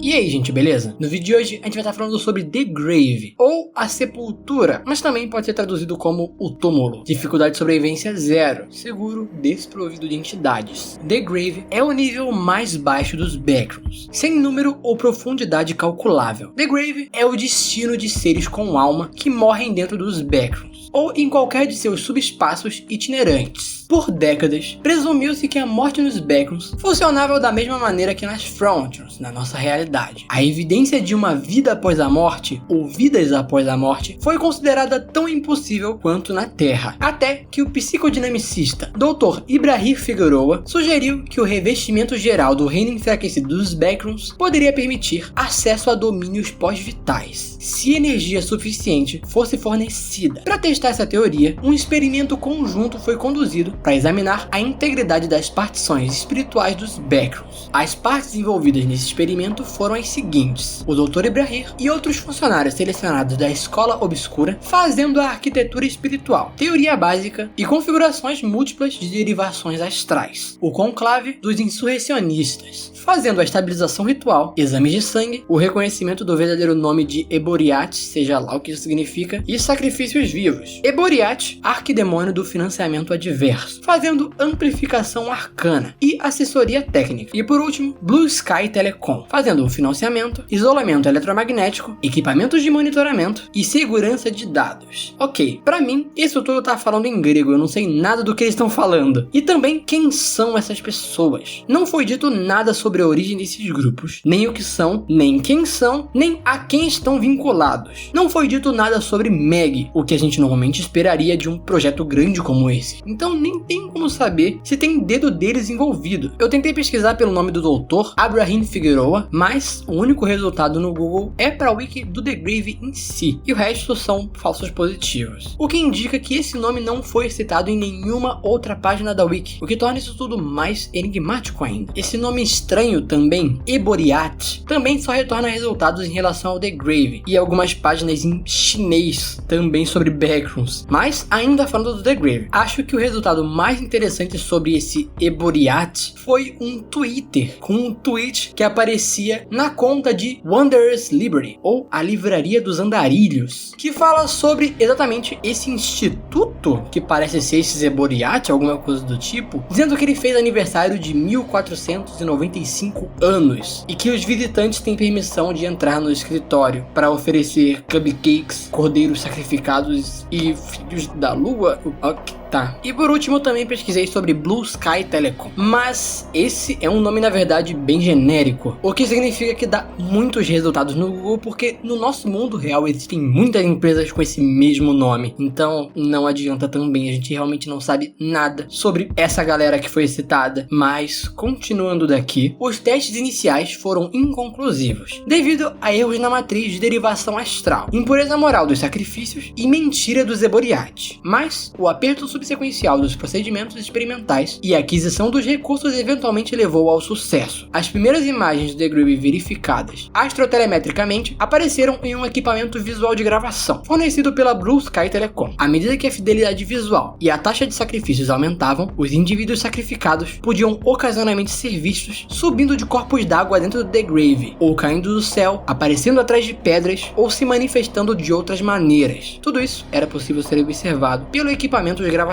E aí, gente, beleza? No vídeo de hoje a gente vai estar falando sobre The Grave, ou a sepultura, mas também pode ser traduzido como o túmulo. Dificuldade de sobrevivência 0, seguro desprovido de entidades. The Grave é o nível mais baixo dos Backrooms, sem número ou profundidade calculável. The Grave é o destino de seres com alma que morrem dentro dos Backrooms, ou em qualquer de seus subespaços itinerantes. Por décadas, presumiu-se que a morte nos Backrooms funcionava da mesma maneira que nas Frontrooms, na nossa realidade. A evidência de uma vida após a morte, ou vidas após a morte, foi considerada tão impossível quanto na Terra, até que o psicodinamicista Dr. Ibrahim Figueroa sugeriu que o revestimento geral do reino enfraquecido dos Backrooms poderia permitir acesso a domínios pós-vitais, se energia suficiente fosse fornecida. Para testar essa teoria, um experimento conjunto foi conduzido para examinar a integridade das partições espirituais dos Backrooms. As partes envolvidas nesse experimento foram as seguintes: o Dr. Ibrahim e outros funcionários selecionados da Escola Obscura fazendo a arquitetura espiritual, teoria básica e configurações múltiplas de derivações astrais. O conclave dos insurrecionistas, fazendo a estabilização ritual, exames de sangue, o reconhecimento do verdadeiro nome de Eboriat, seja lá o que isso significa, e sacrifícios vivos. Eboriat, arquidemônio do financiamento adverso, fazendo amplificação arcana e assessoria técnica. E por último, Blue Sky Telecom, fazendo o financiamento, isolamento eletromagnético, equipamentos de monitoramento e segurança de dados. Ok, pra mim, isso tudo tá falando em grego, eu não sei nada do que eles estão falando. E também quem são essas pessoas. Não foi dito nada sobre a origem desses grupos, nem o que são, nem quem são, nem a quem estão vinculados. Não foi dito nada sobre Meg, o que a gente normalmente esperaria de um projeto grande como esse. Então nem tem como saber se tem dedo deles envolvido. Eu tentei pesquisar pelo nome do Dr. Ibrahim Figueroa, mas o único resultado no Google é para a wiki do The Grave em si, e o resto são falsos positivos. O que indica que esse nome não foi citado em nenhuma outra página da wiki, o que torna isso tudo mais enigmático ainda. Esse nome estranho também, Eboriat, também só retorna resultados em relação ao The Grave, e algumas páginas em chinês também sobre Backrooms. Mas, ainda falando do The Grave, acho que o resultado mais interessante sobre esse Eboriat foi um Twitter, com um tweet que aparecia na conta de Wanderers Library, ou a Livraria dos Andarilhos, que fala sobre exatamente esse instituto, que parece ser esse Eboriat, alguma coisa do tipo, dizendo que ele fez aniversário de 1495 anos, e que os visitantes têm permissão de entrar no escritório para oferecer cupcakes, cordeiros sacrificados e filhos da lua. Tá. E por último eu também pesquisei sobre Blue Sky Telecom, mas esse é um nome na verdade bem genérico, o que significa que dá muitos resultados no Google, porque no nosso mundo real existem muitas empresas com esse mesmo nome, então não adianta também, a gente realmente não sabe nada sobre essa galera que foi citada. Mas continuando daqui, os testes iniciais foram inconclusivos, devido a erros na matriz de derivação astral, impureza moral dos sacrifícios e mentira dos Eboriat, mas o aperto subsequencial dos procedimentos experimentais e a aquisição dos recursos eventualmente levou ao sucesso. As primeiras imagens do The Grave verificadas astrotelemetricamente apareceram em um equipamento visual de gravação fornecido pela Blue Sky Telecom. À medida que a fidelidade visual e a taxa de sacrifícios aumentavam, os indivíduos sacrificados podiam ocasionalmente ser vistos subindo de corpos d'água dentro do The Grave, ou caindo do céu, aparecendo atrás de pedras ou se manifestando de outras maneiras. Tudo isso era possível ser observado pelo equipamento de gravação.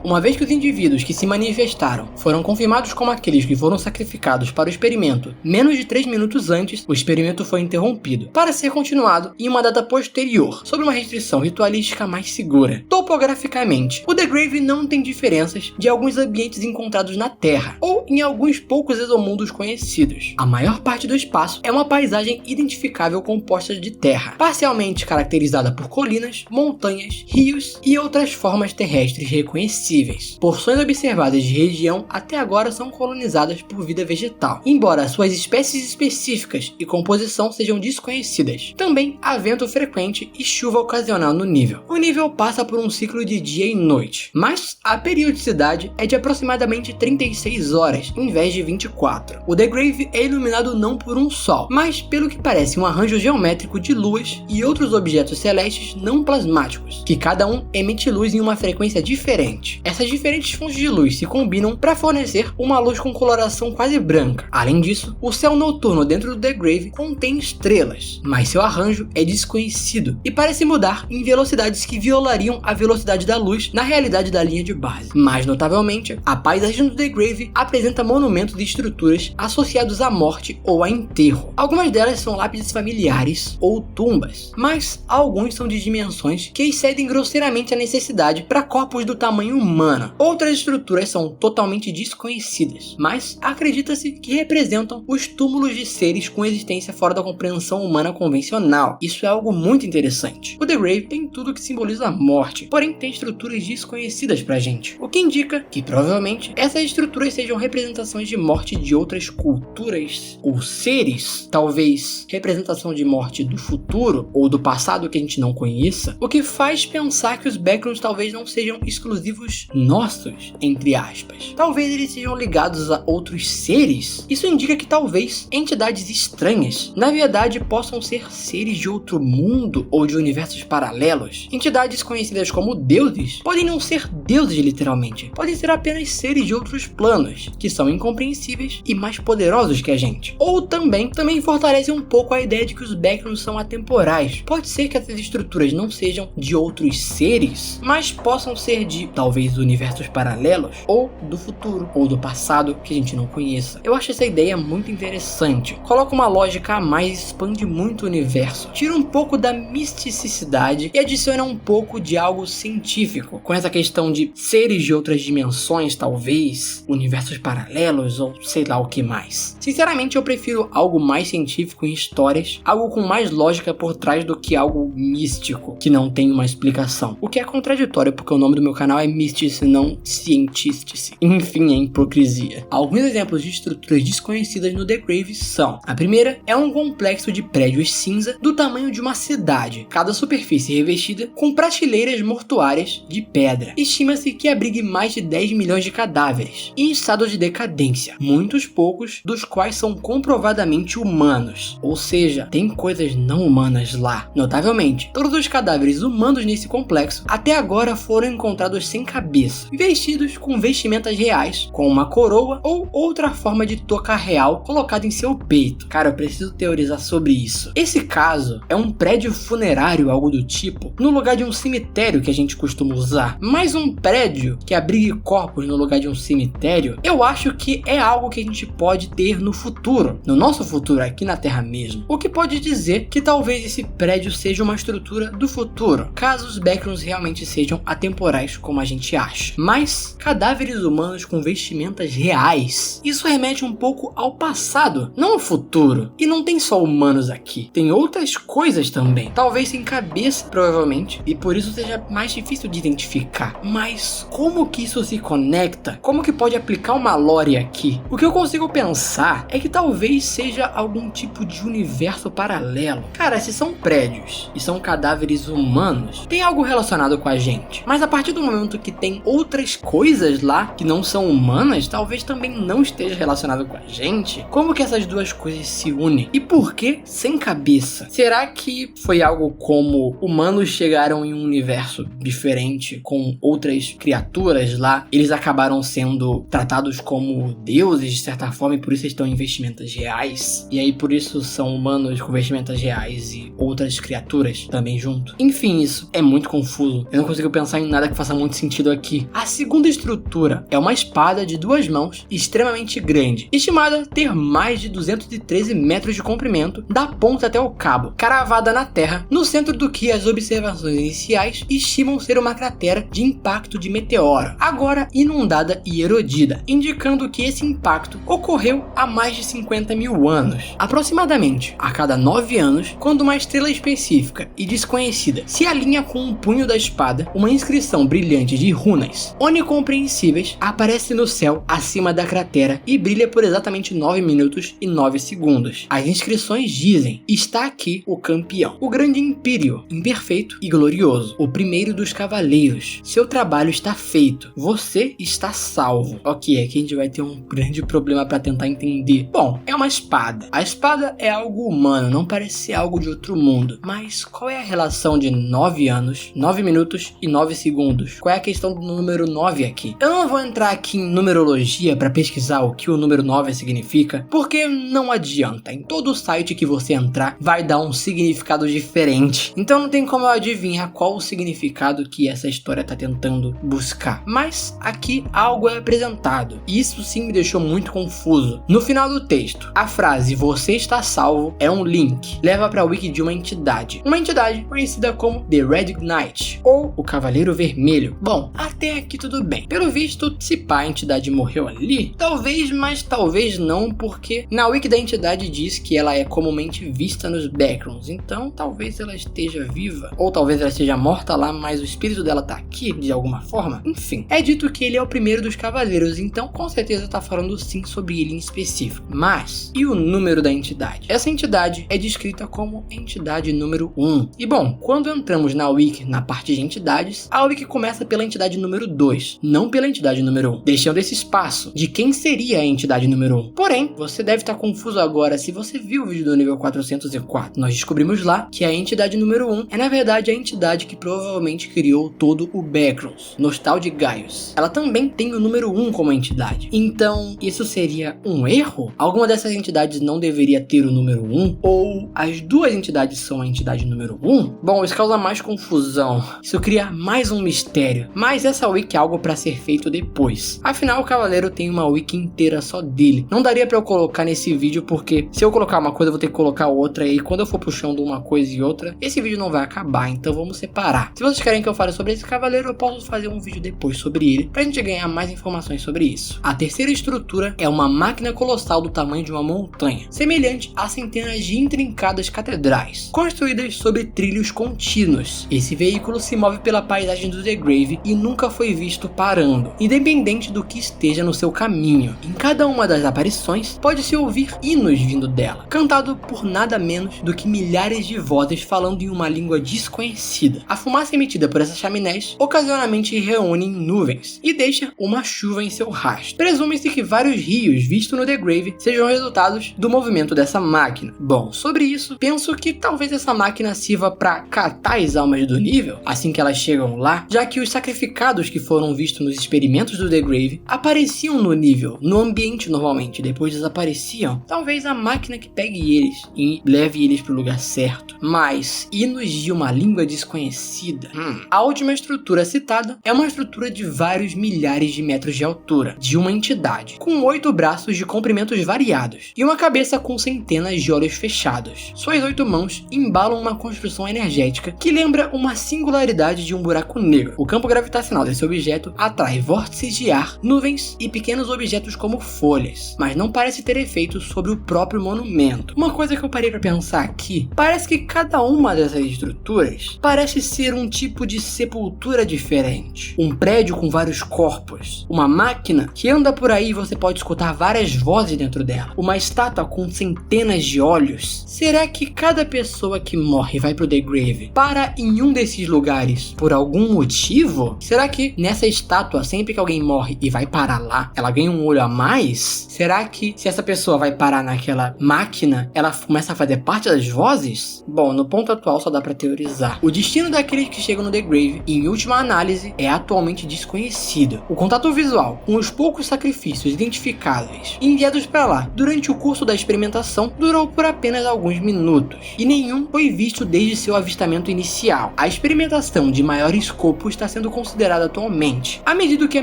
Uma vez que os indivíduos que se manifestaram foram confirmados como aqueles que foram sacrificados para o experimento menos de 3 minutos antes, o experimento foi interrompido, para ser continuado em uma data posterior, sob uma restrição ritualística mais segura. Topograficamente, o The Grave não tem diferenças de alguns ambientes encontrados na Terra, ou em alguns poucos exomundos conhecidos. A maior parte do espaço é uma paisagem identificável composta de terra, parcialmente caracterizada por colinas, montanhas, rios e outras formas terrestres reconhecíveis. Porções observadas de região até agora são colonizadas por vida vegetal, embora suas espécies específicas e composição sejam desconhecidas. Também há vento frequente e chuva ocasional no nível. O nível passa por um ciclo de dia e noite, mas a periodicidade é de aproximadamente 36 horas, em vez de 24. O The Grave é iluminado não por um sol, mas pelo que parece um arranjo geométrico de luas e outros objetos celestes não plasmáticos, que cada um emite luz em uma frequência diferente diferente. Essas diferentes fontes de luz se combinam para fornecer uma luz com coloração quase branca. Além disso, o céu noturno dentro do The Grave contém estrelas, mas seu arranjo é desconhecido e parece mudar em velocidades que violariam a velocidade da luz na realidade da linha de base. Mais notavelmente, a paisagem do The Grave apresenta monumentos e estruturas associados à morte ou a enterro. Algumas delas são lápides familiares ou tumbas, mas alguns são de dimensões que excedem grosseiramente a necessidade para corpos do tamanho humano. Outras estruturas são totalmente desconhecidas, mas acredita-se que representam os túmulos de seres com existência fora da compreensão humana convencional. Isso é algo muito interessante. O The Grave tem tudo que simboliza a morte, porém tem estruturas desconhecidas pra gente, o que indica que provavelmente essas estruturas sejam representações de morte de outras culturas ou seres, talvez representação de morte do futuro ou do passado que a gente não conheça, o que faz pensar que os backgrounds talvez não sejam exclusivos nossos, entre aspas. Talvez eles sejam ligados a outros seres. Isso indica que talvez entidades estranhas, na verdade, possam ser seres de outro mundo ou de universos paralelos. Entidades conhecidas como deuses podem não ser deuses literalmente, podem ser apenas seres de outros planos, que são incompreensíveis e mais poderosos que a gente. Ou também fortalece um pouco a ideia de que os backgrounds são atemporais. Pode ser que essas estruturas não sejam de outros seres, mas possam ser de, talvez, universos paralelos, ou do futuro, ou do passado que a gente não conheça. Eu acho essa ideia muito interessante. Coloca uma lógica a mais e expande muito o universo. Tira um pouco da misticidade e adiciona um pouco de algo científico, com essa questão de seres de outras dimensões, talvez, universos paralelos, ou sei lá o que mais. Sinceramente, eu prefiro algo mais científico em histórias, algo com mais lógica por trás do que algo místico, que não tem uma explicação. O que é contraditório, porque o nome do meu canal é Mystice, não Scientistice. Enfim, é hipocrisia. Alguns exemplos de estruturas desconhecidas no The Grave são: a primeira é um complexo de prédios cinza do tamanho de uma cidade, cada superfície revestida com prateleiras mortuárias de pedra. Estima-se que abrigue mais de 10 milhões de cadáveres em estado de decadência, muitos poucos dos quais são comprovadamente humanos, ou seja, tem coisas não humanas lá. Notavelmente, todos os cadáveres humanos nesse complexo até agora foram encontrados sem cabeça, vestidos com vestimentas reais, com uma coroa ou outra forma de touca real colocada em seu peito. Cara, eu preciso teorizar sobre isso. Esse caso é um prédio funerário, algo do tipo, no lugar de um cemitério que a gente costuma usar, mas um prédio que abrigue corpos no lugar de um cemitério, eu acho que é algo que a gente pode ter no futuro, no nosso futuro aqui na Terra mesmo, o que pode dizer que talvez esse prédio seja uma estrutura do futuro, caso os backgrounds realmente sejam atemporais como a gente acha. Mas cadáveres humanos com vestimentas reais, isso remete um pouco ao passado, não ao futuro. E não tem só humanos aqui, tem outras coisas também, talvez sem cabeça, provavelmente, e por isso seja mais difícil de identificar. Mas como que isso se conecta? Como que pode aplicar uma lore aqui? O que eu consigo pensar é que talvez seja algum tipo de universo paralelo. Cara, se são prédios e são cadáveres humanos, tem algo relacionado com a gente. Mas a partir do momento que tem outras coisas lá que não são humanas, talvez também não esteja relacionado com a gente. Como que essas duas coisas se unem? E por que sem cabeça? Será que foi algo como humanos chegaram em um universo diferente com outras criaturas lá? Eles acabaram sendo tratados como deuses de certa forma e por isso estão em vestimentas reais? E aí por isso são humanos com vestimentas reais e outras criaturas também junto? Enfim, isso é muito confuso. Eu não consigo pensar em nada que faça muito sentido aqui. A segunda estrutura é uma espada de 2 mãos extremamente grande, estimada ter mais de 213 metros de comprimento da ponta até o cabo, cravada na terra, no centro do que as observações iniciais estimam ser uma cratera de impacto de meteoro, agora inundada e erodida, indicando que esse impacto ocorreu há mais de 50 mil anos. Aproximadamente a cada 9 anos, quando uma estrela específica e desconhecida se alinha com um punho da espada, uma inscrição brilhante de runas onicompreensíveis aparece no céu acima da cratera e brilha por exatamente 9 minutos e 9 segundos. As inscrições dizem: está aqui o campeão, o grande Império, imperfeito e glorioso, o primeiro dos cavaleiros. Seu trabalho está feito, você está salvo. Ok, aqui a gente vai ter um grande problema para tentar entender. Bom, é uma espada. A espada é algo humano, não parece ser algo de outro mundo. Mas qual é a relação de 9 anos, 9 minutos e 9 segundos qual é a questão do número 9 aqui. Eu não vou entrar aqui em numerologia para pesquisar o que o número 9 significa, porque não adianta. Em todo site que você entrar, vai dar um significado diferente. Então não tem como eu adivinhar qual o significado que essa história está tentando buscar. Mas aqui algo é apresentado. E isso sim me deixou muito confuso. No final do texto, a frase "você está salvo" é um link. Leva para a wiki de uma entidade. Uma entidade conhecida como The Red Knight, ou o Cavaleiro Vermelho. Bom, até aqui tudo bem. Pelo visto, se pá, a entidade morreu ali, talvez, mas talvez não, porque na wiki da entidade diz que ela é comumente vista nos backgrounds. Então, talvez ela esteja viva, ou talvez ela esteja morta lá, mas o espírito dela tá aqui, de alguma forma. Enfim, é dito que ele é o primeiro dos cavaleiros, então com certeza tá falando sim sobre ele em específico. Mas, e o número da entidade? Essa entidade é descrita como entidade número 1. E bom, quando entramos na wiki, na parte de entidades, a wiki começa pela entidade número 2, não pela entidade número 1, deixando esse espaço de quem seria a entidade número 1. Porém, você deve estar confuso agora se você viu o vídeo do nível 404. Nós descobrimos lá que a entidade número 1 é na verdade a entidade que provavelmente criou todo o Backgrounds, Nostalgic Gaius. Ela também tem o número 1 como entidade. Então, isso seria um erro? Alguma dessas entidades não deveria ter o número 1? Ou as duas entidades são a entidade número 1? Bom, isso causa mais confusão. Isso cria mais um mistério. Mas essa wiki é algo para ser feito depois. Afinal, o Cavaleiro tem uma wiki inteira só dele. Não daria para eu colocar nesse vídeo, porque se eu colocar uma coisa, eu vou ter que colocar outra. E quando eu for puxando uma coisa e outra, esse vídeo não vai acabar. Então vamos separar. Se vocês querem que eu fale sobre esse Cavaleiro, eu posso fazer um vídeo depois sobre ele, pra gente ganhar mais informações sobre isso. A terceira estrutura é uma máquina colossal do tamanho de uma montanha, semelhante a centenas de intrincadas catedrais, construídas sobre trilhos contínuos. Esse veículo se move pela paisagem do The Grave e nunca foi visto parando, independente do que esteja no seu caminho. Em cada uma das aparições, pode-se ouvir hinos vindo dela, cantado por nada menos do que milhares de vozes falando em uma língua desconhecida. A fumaça emitida por essas chaminés ocasionalmente reúne em nuvens e deixa uma chuva em seu rastro. Presume-se que vários rios vistos no The Grave sejam resultados do movimento dessa máquina. Bom, sobre isso, penso que talvez essa máquina sirva para catar as almas do nível assim que elas chegam lá, já que os sacrificados que foram vistos nos experimentos do The Grave apareciam no nível, no ambiente normalmente, depois desapareciam. Talvez a máquina que pegue eles e leve eles para o lugar certo. Mas hinos de uma língua desconhecida. A última estrutura citada é uma estrutura de vários milhares de metros de altura, de uma entidade, com 8 braços de comprimentos variados e uma cabeça com centenas de olhos fechados. Suas 8 mãos embalam uma construção energética que lembra uma singularidade de um buraco negro. O campo gravitacional desse objeto atrai vórtices de ar, nuvens e pequenos objetos como folhas, mas não parece ter efeito sobre o próprio monumento. Uma coisa que eu parei para pensar aqui, parece que cada uma dessas estruturas parece ser um tipo de sepultura diferente. Um prédio com vários corpos, uma máquina que anda por aí e você pode escutar várias vozes dentro dela, uma estátua com centenas de olhos. Será que cada pessoa que morre e vai pro The Grave para em um desses lugares por algum motivo? Será que nessa estátua, sempre que alguém morre e vai parar lá, ela ganha um olho a mais? Será que se essa pessoa vai parar naquela máquina, ela começa a fazer parte das vozes? Bom, no ponto atual só dá pra teorizar. O destino daqueles que chegam no The Grave, em última análise, é atualmente desconhecido. O contato visual com os poucos sacrifícios identificáveis enviados para lá durante o curso da experimentação durou por apenas alguns minutos, e nenhum foi visto desde seu avistamento inicial. A experimentação de maior escopo está sendo considerada atualmente, à medida que a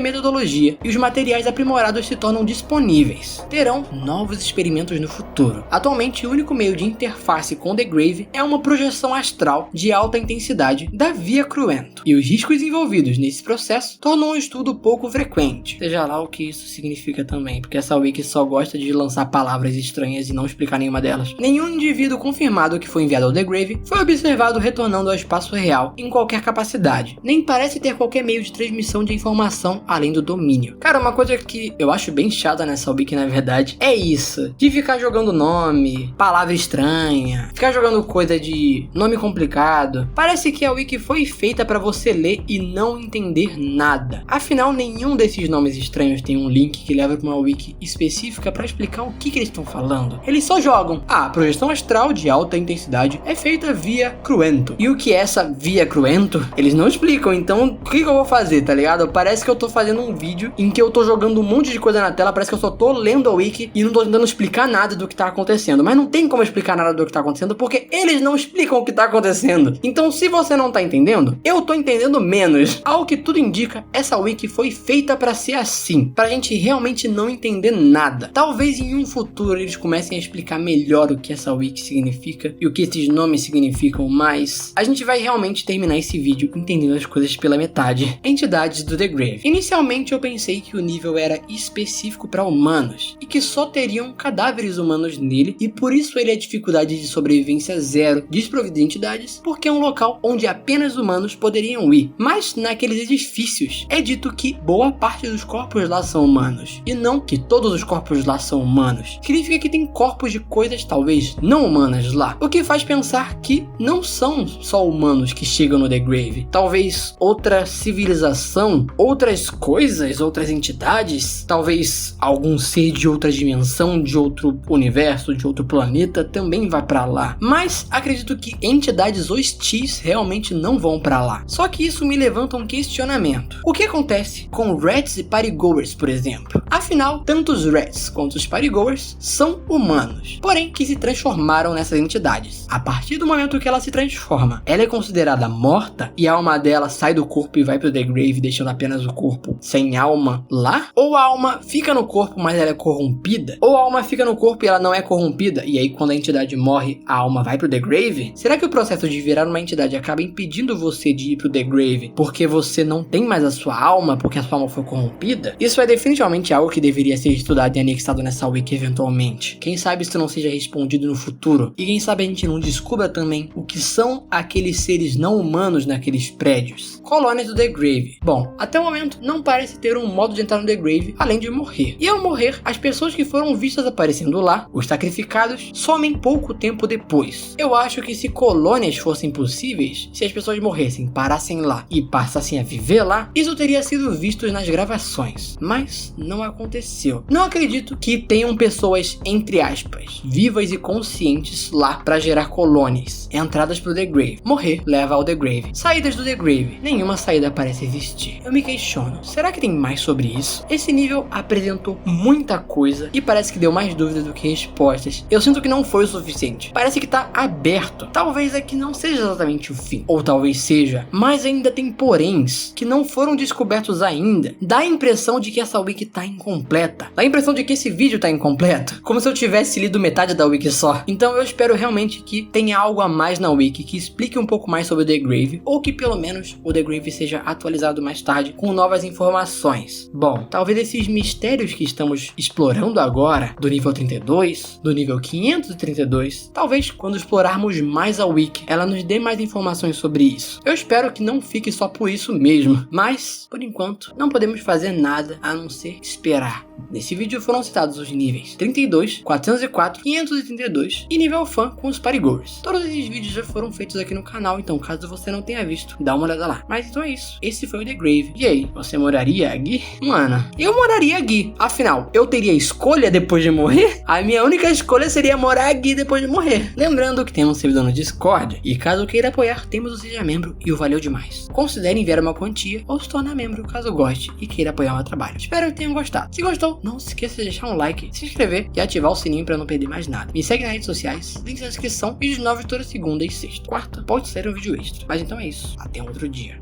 metodologia e os materiais aprimorados se tornam disponíveis. Terão novos experimentos no futuro. Atualmente, o único meio de interface com The Grave é uma projeção astral de alta intensidade da Via Cruento, e os riscos envolvidos nesse processo tornam um estudo pouco frequente. Seja lá o que isso significa também, porque essa wiki só gosta de lançar palavras estranhas e não explicar nenhuma delas. Nenhum indivíduo confirmado que foi enviado ao The Grave foi observado retornando ao espaço real em qualquer capacidade, nem parece ter qualquer meio de transmissão de informação além do domínio. Cara, uma coisa que eu acho bem chata nessa wiki, na verdade, é isso, de ficar jogando nome, palavra estranha, ficar jogando coisa de nome complicado. Parece que a wiki foi feita para você ler e não entender nada. Afinal, nenhum desses nomes estranhos tem um link que leva para uma wiki específica para explicar o que eles estão falando. Eles só jogam: a projeção astral de alta intensidade é feita via Cruento. E o que é essa via Cruento? Eles não explicam, então Então, o que eu vou fazer, tá ligado? Parece que eu tô fazendo um vídeo em que eu tô jogando um monte de coisa na tela, parece que eu só tô lendo a wiki e não tô tentando explicar nada do que tá acontecendo. Mas não tem como explicar nada do que tá acontecendo, porque eles não explicam o que tá acontecendo. Então, se você não tá entendendo, eu tô entendendo menos. Ao que tudo indica, essa wiki foi feita pra ser assim, pra gente realmente não entender nada. Talvez em um futuro eles comecem a explicar melhor o que essa wiki significa e o que esses nomes significam, mas a gente vai realmente terminar esse vídeo entendendo as coisas pela metade. Entidades do The Grave. Inicialmente eu pensei que o nível era específico para humanos e que só teriam cadáveres humanos nele, e por isso ele é dificuldade de sobrevivência 0, desprovido de entidades, porque é um local onde apenas humanos poderiam ir. Mas naqueles edifícios é dito que boa parte dos corpos lá são humanos, e não que todos os corpos lá são humanos. Significa que tem corpos de coisas talvez não humanas lá, o que faz pensar que não são só humanos que chegam no The Grave. Talvez outra civilização, outras coisas, outras entidades, talvez algum ser de outra dimensão, de outro universo, de outro planeta também vá pra lá. Mas acredito que entidades hostis realmente não vão pra lá. Só que isso me levanta um questionamento. O que acontece com rats e partygoers, por exemplo? Afinal, tanto os rats quanto os partygoers são humanos, porém que se transformaram nessas entidades. A partir do momento que ela se transforma, ela é considerada morta e a alma dela sai do corpo e vai pro The Grave, deixando apenas o corpo sem alma lá? Ou a alma fica no corpo, mas ela é corrompida? Ou a alma fica no corpo e ela não é corrompida, e aí quando a entidade morre, a alma vai pro The Grave? Será que o processo de virar uma entidade acaba impedindo você de ir pro The Grave porque você não tem mais a sua alma, porque a sua alma foi corrompida? Isso é definitivamente algo que deveria ser estudado e anexado nessa wiki eventualmente. Quem sabe isso não seja respondido no futuro, e quem sabe a gente não descubra também o que são aqueles seres não humanos naqueles prédios. Colônias do The Grave. Bom, até o momento não parece ter um modo de entrar no The Grave além de morrer. E ao morrer, as pessoas que foram vistas aparecendo lá, os sacrificados, somem pouco tempo depois. Eu acho que se colônias fossem possíveis, se as pessoas morressem, parassem lá e passassem a viver lá, isso teria sido visto nas gravações. Mas não aconteceu. Não acredito que tenham pessoas, entre aspas, vivas e conscientes lá para gerar colônias. Entradas pro The Grave. Morrer leva ao The Grave. Saídas do The Grave. Nenhuma saída parece existir. Eu me questiono, será que tem mais sobre isso? Esse nível apresentou muita coisa e parece que deu mais dúvidas do que respostas. Eu sinto que não foi o suficiente. Parece que tá aberto. Talvez aqui não seja exatamente o fim. Ou talvez seja, mas ainda tem poréns que não foram descobertos ainda. Dá a impressão de que essa wiki tá incompleta. Dá a impressão de que esse vídeo tá incompleto. Como se eu tivesse lido metade da wiki só. Então eu espero realmente que tenha algo a mais na wiki que explique um pouco mais sobre o The Grave, ou que pelo menos o The Grave seja atualizado mais tarde com novas informações. Bom, talvez esses mistérios que estamos explorando agora, do nível 32, do nível 532, talvez quando explorarmos mais a wiki, ela nos dê mais informações sobre isso. Eu espero que não fique só por isso mesmo, mas, por enquanto, não podemos fazer nada a não ser esperar. Nesse vídeo foram citados os níveis 32, 404, 532 e nível fã com os partygoers. Todos esses vídeos já foram feitos aqui no canal, então caso você não tenha visto, dá uma olhada lá. Mas então é isso, esse foi o The Grave. E aí, você moraria aqui? Mano, eu moraria aqui. Afinal, eu teria escolha depois de morrer? A minha única escolha seria morar aqui depois de morrer. Lembrando que temos um servidor no Discord, e caso queira apoiar, temos o Seja Membro e o Valeu Demais. Considere enviar uma quantia ou se tornar membro caso goste e queira apoiar o meu trabalho. Espero que tenham gostado. Se gostou, não se esqueça de deixar um like, se inscrever e ativar o sininho para não perder mais nada. Me segue nas redes sociais, links na descrição, vídeos novos toda segunda e sexta. Quarta pode ser um vídeo extra. Mas então é isso, até um outro dia.